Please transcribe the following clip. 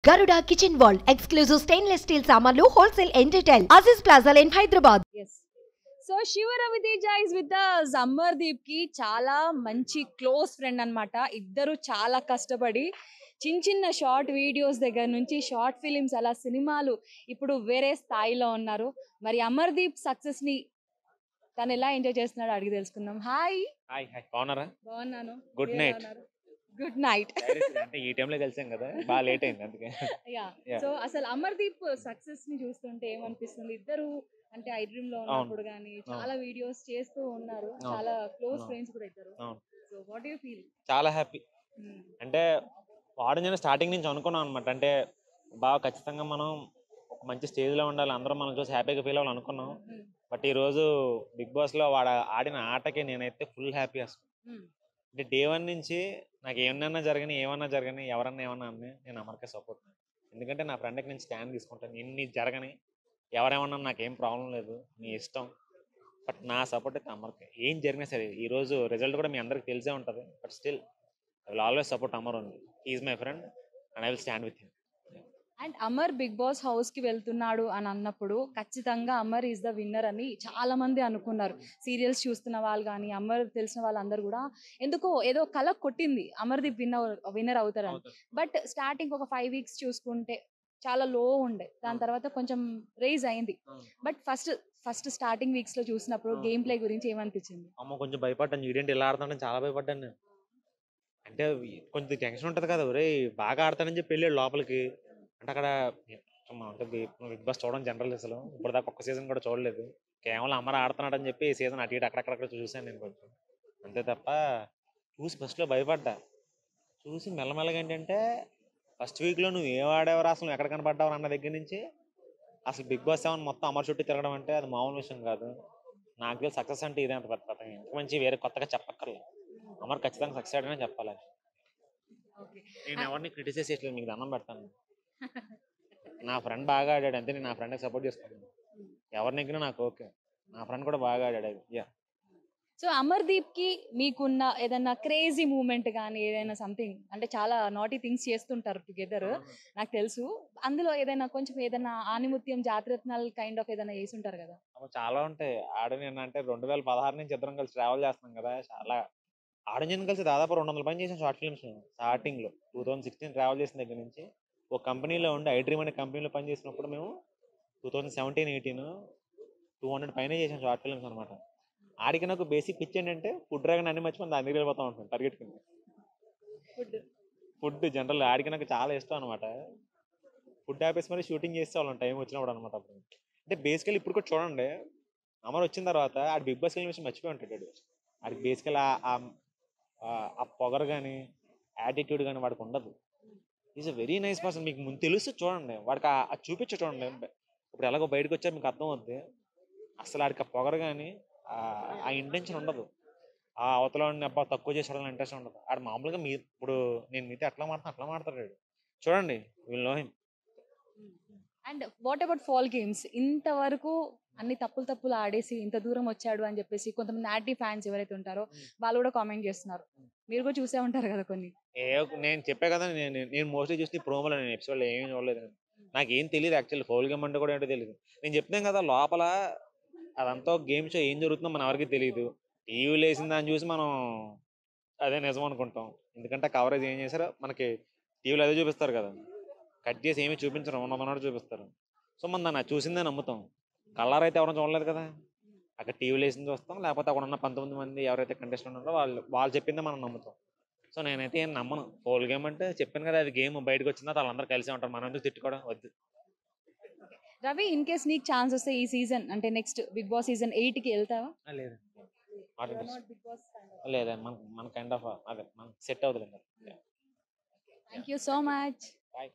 Garuda Kitchen World exclusive stainless steel samanlu wholesale and retail. Aziz Plaza in Hyderabad. Yes. So Shiva Raviteja is with Amardeep కి చాలా మంచి close friend అన్నమాట. ఇద్దరు చాలా కష్టపడి చిన్న చిన్న షార్ట్ వీడియోస్ దగ్గర నుంచి షార్ట్ ఫిలిమ్స్ అలా సినిమాలు ఇప్పుడు వేరే స్థాయిలో ఉన్నారు. మరి అమర్దీప్ సక్సెస్ ని తను ఎలా ఎంజాయ్ చేస్తున్నాడో అడిగి తెలుసుకుందాం. హాయ్. హాయ్ హాయ్ బాగున్నారా? బాగున్నాను. Good night. Good night. అంటే ఈ టైంలో కలిసాం కదా, బాగా లేట్ అయింది అందుకే. యా. Yeah. సో అసలు అమర్దీప్ సక్సెస్ ని చూస్తుంటే ఏమనిపిస్తుంది? ఇద్దరు అంటే ఐ డ్రీమ్ లో ఉన్నప్పుడు గానీ చాలా వీడియోస్ చేస్తూ ఉన్నారు. చాలా క్లోజ్ ఫ్రెండ్స్ కూడా ఇద్దరు. So what you feel? చాలా హ్యాపీ. అంటే వాడు నేను స్టార్టింగ్ నుంచి అనుకున్నాం అనమాట. అంటే బాగా ఖచ్చితంగా మనం ఒక మంచి స్టేజ్ లో ఉండాలి, అందరం మనం చూసి హ్యాపీగా ఫీల్ అవ్వాలి అనుకున్నాం. బట్ ఈ రోజు బిగ్ బాస్ లో వాడు ఆడిన ఆటకి నేనైతే ఫుల్ హ్యాపీ అసలు. అంటే డే 1 నుంచి నాకు ఏమన్నా జరగని ఎవరన్నా ఏమన్నా అని నేను అమర్కే సపోర్ట్. ఎందుకంటే నా ఫ్రెండ్కి నేను స్టాండ్ తీసుకుంటాను. ఎన్ని జరగని ఎవరేమన్నా నాకేం ప్రాబ్లం లేదు, నీ ఇష్టం. బట్ నా సపోర్ట్ అయితే అమర్కే. ఏం జరిగినా సరే ఈ రోజు రిజల్ట్ కూడా మీ అందరికి తెలిసే ఉంటుంది. But still I will always support Amar only. He is my friend and I will stand with him. And Amar Bigg Boss house కి వెళ్తున్నాడు అని అన్నప్పుడు ఖచ్చితంగా అమర్ ఈజ్ ద విన్నర్ అని చాలా మంది అనుకున్నారు. సీరియల్స్ చూస్తున్న వాళ్ళు కానీ అమర్ తెలిసిన వాళ్ళందరూ కూడా ఎందుకో ఏదో కల కొట్టింది అమర్దీప్ విన్నర్ అవుతారని. బట్ స్టార్టింగ్ ఒక 5 వీక్స్ చూసుకుంటే చాలా లో ఉండే, దాని తర్వాత కొంచెం రైజ్ అయింది. బట్ ఫస్ట్ స్టార్టింగ్ వీక్స్ లో చూసినప్పుడు గేమ్ ప్లే గురించి ఏమనిపించింది? అమ్మ కొంచెం భయపడ్డాను, ఈడేంటి ఇలా ఆడుతానని చాలా భయపడ్డాను నేను. అంటే కొంచెం టెన్షన్ ఉంటుంది కదా, ఒరే బాగా ఆడతానని చెప్పి వెళ్ళాడు లోపలికి. అంటే అక్కడ అంటే బిగ్ బాస్ చూడడం జనరల్ అసలు ఇప్పుడు దాకా ఒక్క సీజన్ కూడా చూడలేదు. కేవలం అమర ఆడుతున్నాడు అని చెప్పి ఈ సీజన్ అటు ఇటు అక్కడక్కడ చూశాను నేను కొంచెం, అంతే తప్ప. చూసి ఫస్ట్లో భయపడ్డా, చూసి మెల్లమెల్లగా ఏంటంటే ఫస్ట్ వీక్లో నువ్వు ఏం ఆడేవారు అసలు, ఎక్కడ కనపడ్డావు అన్న దగ్గర నుంచి అసలు బిగ్ బాస్ 7 మొత్తం అమర్ చుట్టూ తిరగడం అంటే అది మామూలు విషయం కాదు. నాకు తెలిసి సక్సెస్ అంటే ఇదే అంత పెద్ద పథకం. ఇంత మంచి వేరే కొత్తగా చెప్పక్కర్లేదు. అమర్ ఖచ్చితంగా సక్సెస్ అయ్యాడనే చెప్పాలి. నేను ఎవరిని క్రిటిసైజ్ చేయట్లేదు, మీకు దండం పెడతాను. నా ఫ్రెండ్ బాగా ఆడాడు అంతే, నేను నా ఫ్రెండ్కి సపోర్ట్ చేసుకున్నాను. ఎవరిని ఎక్కినా నాకు ఓకే, నా ఫ్రెండ్ కూడా బాగా ఆడాడు. యా. సో అమర్దీప్ కి మీకున్న ఏదైనా క్రేజీ మూమెంట్ కానీ ఏదైనా సంథింగ్, అంటే చాలా నాటీ థింగ్స్ చేస్తుంటారు టుగెదర్ నాకు తెలుసు. అందులో ఏదైనా కొంచెం ఏదైనా ఆనిముత్యం జాతిరత్నాలు కైండ్ ఆఫ్ ఏదైనా వేసి ఉంటారు కదా? చాలా ఉంటాయి. నేను అంటే 2016 నుంచి ఇద్దరం కలిసి ట్రావెల్ చేస్తున్నాం కదా, చాలా నేను కలిసి దాదాపు 200 పని చేసాం షార్ట్ ఫిల్మ్స్. స్టార్టింగ్ లో 2016 ట్రావెల్ చేసిన దగ్గర నుంచి ఒక కంపెనీలో ఉండి ఐ డ్రీమ్ అనే కంపెనీలో పని చేసినప్పుడు మేము 2017-18 200 పైన చేసాం షార్ట్ ఫిల్మ్స్ అనమాట. ఆడికి నాకు బేసిక్ పిచ్ ఏంటంటే ఫుడ్ డ్రాగన్ అన్ని మర్చిపోయి దాని దగ్గర వెళ్ళిపోతా ఉంటాను పరిగెట్టుకుని. ఫుడ్ జనరల్ ఆడికి నాకు చాలా ఇష్టం అనమాట. ఫుడ్ ఆపేసి మరి షూటింగ్ చేసే వాళ్ళం టైం వచ్చినప్పుడు అనమాట. అప్పుడు అంటే బేసికల్ ఇప్పుడు కూడా చూడండి, అమర్ వచ్చిన తర్వాత ఆడి బిగ్ బాస్ విషయం మర్చిపోయి ఉంటాడు. ఆడికి బేసికల్ ఆ పొగరు కానీ యాటిట్యూడ్ కానీ వాడికి ఉండదు. Is a very nice person. మీకు ముందు తెలుసు చూడండి, వాడికి అది చూపించు చూడండి. ఇప్పుడు ఎలాగో బయటకు వచ్చా మీకు అర్థం అవుద్ది. అసలు ఆడికి ఆ పొగరు కానీ ఆ ఇంటెన్షన్ ఉండదు. ఆ అవతల అబ్బా తక్కువ చేసాడని ఇంట్రెస్ట్ ఉండదు. ఆడు మామూలుగా ఇప్పుడు నేను మీతో అట్లా మాట్లాడతాడు చూడండి, వీళ్ళు know him. And what about fall games? ఇంతవరకు అన్ని తప్పులు ఆడేసి ఇంత దూరం వచ్చాడు అని చెప్పేసి కొంతమంది నాటి ఫ్యాన్స్ ఎవరైతే ఉంటారో వాళ్ళు కూడా కామెంట్ చేస్తున్నారు. మీరు కూడా చూసే ఉంటారు కదా కొన్ని. నేను చెప్పే కదా, నేను మోస్ట్లీ చూసి ప్రోమోలో, నేను ఎపిసోడ్లో ఏమీ చూడలేదు. నాకేం తెలియదు యాక్చువల్లీ ఫౌల్ గేమ్ అంటే కూడా ఏంటో తెలియదు. నేను చెప్తాను కదా, లోపల అదంతా గేమ్ షో ఏం జరుగుతుందో మన ఎవరికి తెలియదు. టీవీలో వేసిన దాన్ని చూసి మనం అదే నిజం అనుకుంటాం. ఎందుకంటే కవరేజ్ ఏం చేశారో మనకి టీవీలో అదే చూపిస్తారు కదా, కట్ చేసి ఏమీ చూపించరు, ఉన్నదన్నట్టు చూపిస్తారు. సో మనం దాన్ని చూసిందే నమ్ముతాం. కలర్ అయితే ఎవరైనా చూడలేదు కదా, అక్కడ టీవీలో వేసింది చూస్తాం, లేకపోతే అక్కడ ఉన్న 19 మంది ఎవరైతే కంటెస్టెంట్ ఉన్నారో వాళ్ళు చెప్పిందే మనం నమ్ముతాం. సో నేనైతే ఏం నమ్మను. ఫౌల్ గేమ్ అంటే చెప్పాను కదా, అది గేమ్ బయటకు వచ్చిందా వాళ్ళందరూ కలిసి ఉంటారు, మనం ఎందుకు తిట్టుకోవడం వద్దు. రవి, ఇన్ కేస్ నీకు ఛాన్స్ వస్తే ఈ సీజన్ అంటే నెక్స్ట్ బిగ్ బాస్ సీజన్ 8 కి వెళ్తావా? లేదు లేదు, మన కైండ్ ఆఫ్ అదే మనకు సెట్ అవుతుంది. Thank you so much. Bye.